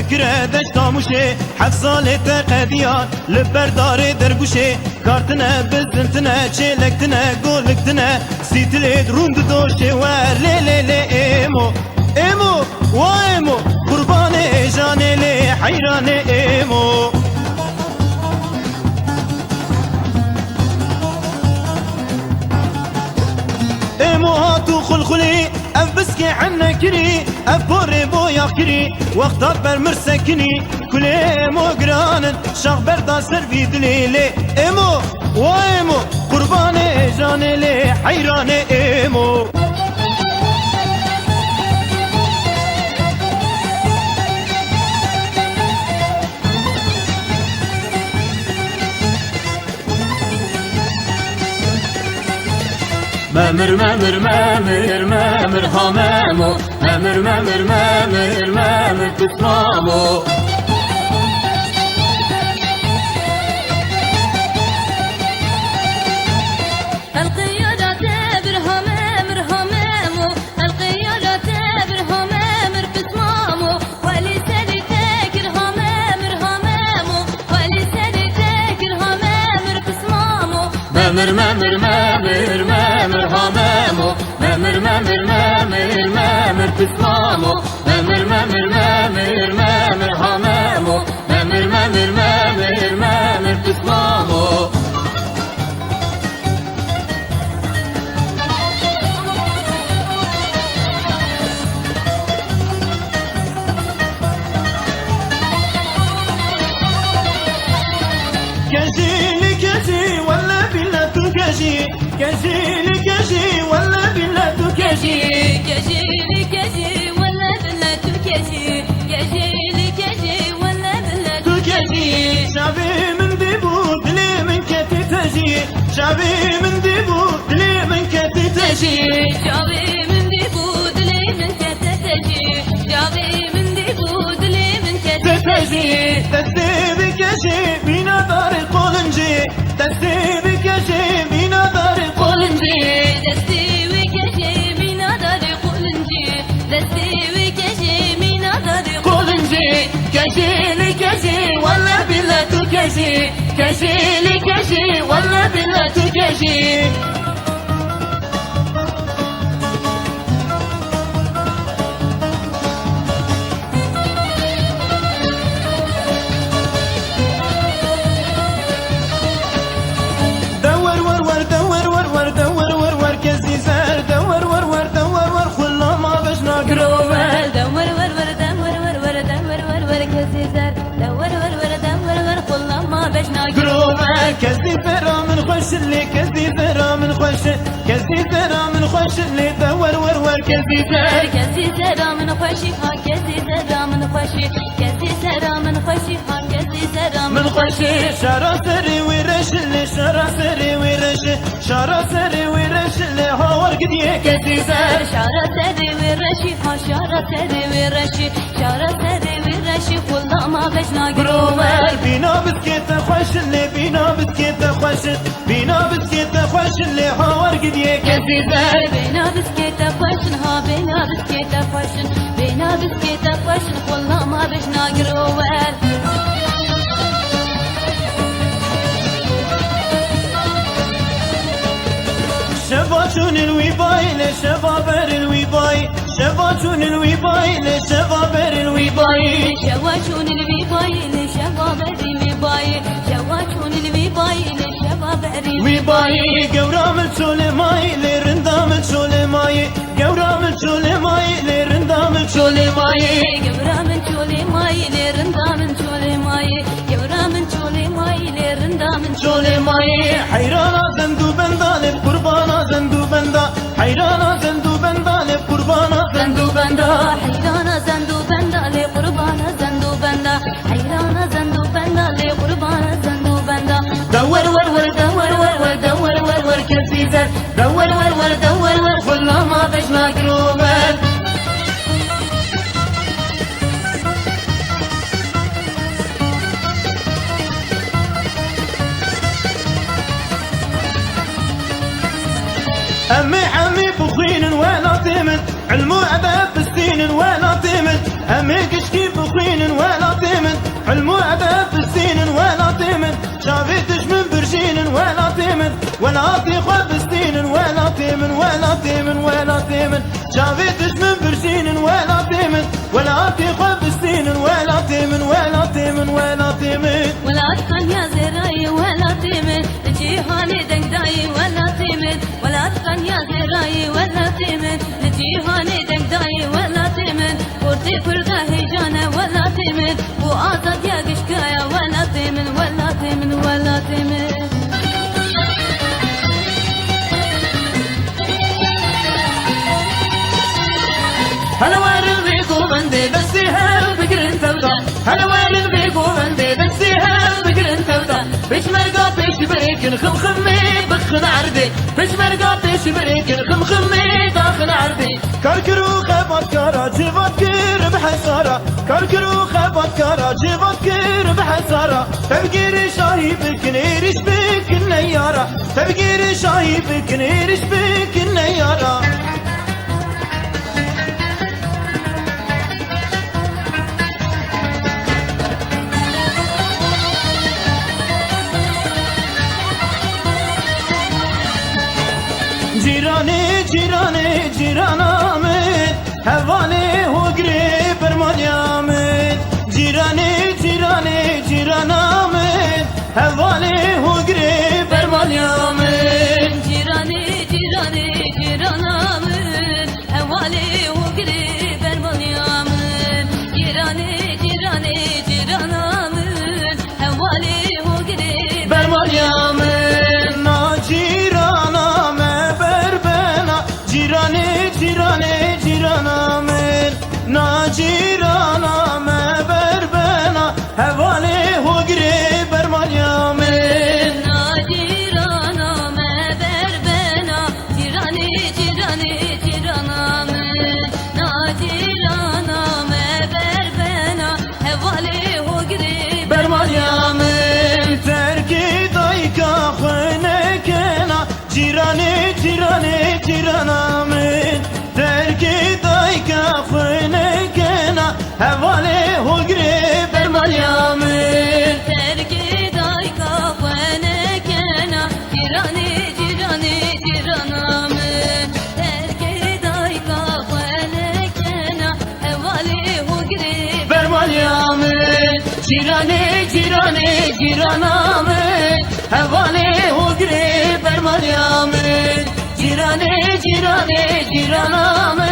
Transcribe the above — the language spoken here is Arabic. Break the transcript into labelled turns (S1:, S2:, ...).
S1: بکره دشتاموشه 7 ساله تقدیان لبردار درگوشه کارتنه بزنتنه چلکتنه گولکتنه سیتلید روند دوشه و لی لی لی ایمو ایمو و ایمو قربان جانه لی حیران ایمو ایمو هاتو خلخلی اف بسكي عنا كري اف بوري بويا كري وقتات برمر سكني كل ايمو قرانن شاخ بردا سرفي دليلي ايمو وايمو قرباني جاني لي حيراني ايمو
S2: مامر مامر مامر مامر همامو مامر مامر مامر مامر تسمامو
S3: القيادة تابر همامر همامو القيادة تابر همامر تسمامو ولساني تاكر همامر همامو ولساني تاكر همامر تسمامو
S2: مامر مامر مامر مامر همامو مامر مامر مامر مامر تسمامو مامر مامر مامر مامر همامو مامر مامر مامر مامر تسمامو
S1: كجيلي كجي ولا بلا تكجي كجيلي كجي ولا بلا تكجي
S3: كجيلي كجي ولا بلا تكجي كجيلي كجي ولا بلا تكجي
S1: شعبي من ديبو دلي من كتي تجي شعبي من ديبو دلي من كتي تجي
S3: شعبي من ديبو دلي من كتي تجي شعبي من ديبو دلي من كتي تجي
S1: تسيبي كجي بينا دار قولنجي تسيبي كجي بينا دار قولنجي
S3: دستي وكجي من دار قولنجي دستي وكجي من دار قولنجي
S1: كجيلي كجي ولا بلا تكجي كجيلي كجي ولا بلا تكجي دور ور ور دور ور ور دور ور ور كزي زار دور ور ور دور ور خلا ما بجنا قروبال
S3: دور ور ور دور ور ور دور ور ور كزي زار دور ور ور دور ور خلا ما بجنا
S1: قروبال كزي زرا من خوش اللي كزي زرا من خوش كزي زرا من خوش اللي دور ور ور كزي زار
S3: كزي زرا من خوشي ها كزي زرا من خوشي كزي زرا من خوشي ها كزي زرا
S1: من خوش شارع سري ورش اللي شارع سري ورش شارع سري ورش اللي هاور قديه كزي زار
S3: شارع سري ورشي ها شارع سري ورشي شارع سري ورشي كل ما بجنا
S1: قروبال بينا بسكيت خوش اللي بينا بسكيت خوش بينا بسكيت خوش اللي هاور قديه كزي زار
S3: بينا بسكيت خوشن ها بينا بسكيت خوشن بينا بسكيت خوشن كل ما بجنا قروال
S1: شباتون الويباي لشبابر الويباي شباتون الويباي لشبابر الويباي
S3: شواشون الويباي لشباب الويباي شواشون الويباي لشباب
S1: ويباي قورام السولماي لرندام السولماي قورام السولماي لرندام السولماي
S3: يورام تشولي ماي لرندام تشولي ماي يورام تشولي ماي لرندام
S1: سولماي حيرانا زندو بندالب قربانا زندو بندا حيرانا زندو بندالب قربانا زندو بندا
S3: حيرانا زندو بندا لقربانا زندو بندا حيرانا زندو بندا لقربانا زندو بندا
S1: دور ور ور دور ور ور دور ور ور كزيزر دور ور ور دور ور خلا ما بجنا قروبال أمي عمي بخين ولا تمن علمو أدب السين ولا تمن أمي كشكي بخين ولا ولاتي خبستين ولاتي من ولاتي من ولاتي من جاويدش من برسين ولاتي من ولاتي خبستين ولاتي من ولاتي من ولاتي من
S3: ولا تقن يا زراي ولا تمن لجيهاني دقداي ولا تمن ولا تقن يا زراي ولا تمن لجيهاني دقداي ولا تمن قرتي فرقة هيجانة ولا تمن وآزاد يا قشكايا ولا تمن ولا تمن ولا تمن
S1: هلا وين البيكو بندي بسيها بقر انت ودا هلا وين البيكو بندي بسيها بقر انت ودا بيش مرقا بيش بريكن خمخمي بخن عردي بيش مرقا بيش بريكن خمخمي داخل عردي كركرو خبط كارا جيبات كير بحسارة كركرو خبط كارا جيبات كير بحسارة تبقيري شاهي بكنيرش بكن نيارة تبقيري شاهي بكنيرش بكن نيارة جيراني جيراني جيرانامد هوالي هوگري برمانيامد جيراني جيراني جيرانامد هوالي هوگري برمانيامد
S3: جيراني جيراني جيرانامن هوالي وقري برمانيامن جيراني جيراني جيرانامن هوالي وقري
S1: برمانيامد نا جيرانامد جيراني جيراني جيرانامد نا جيرانامد بربنا هوالي هوگري برمانيامد
S3: نا جيرانامد بربنا جيراني جيراني جيرانامن نا جيرانامد بربنا هوالي وقري
S1: برمانيامد تركي دايكا خنكنا جيراني جيراني جيرانامد تركي دايكا خنكنا هوالي هوگري برمانيامد
S3: تركي دايكا خنكنا جيراني جيراني جيرانامن تركي دايكا خنكنا هوالي وقري
S1: برمانيامد جيراني جيراني جيرانامد هوالي هوگري برمانيامد جيراني جيراني جيرانامد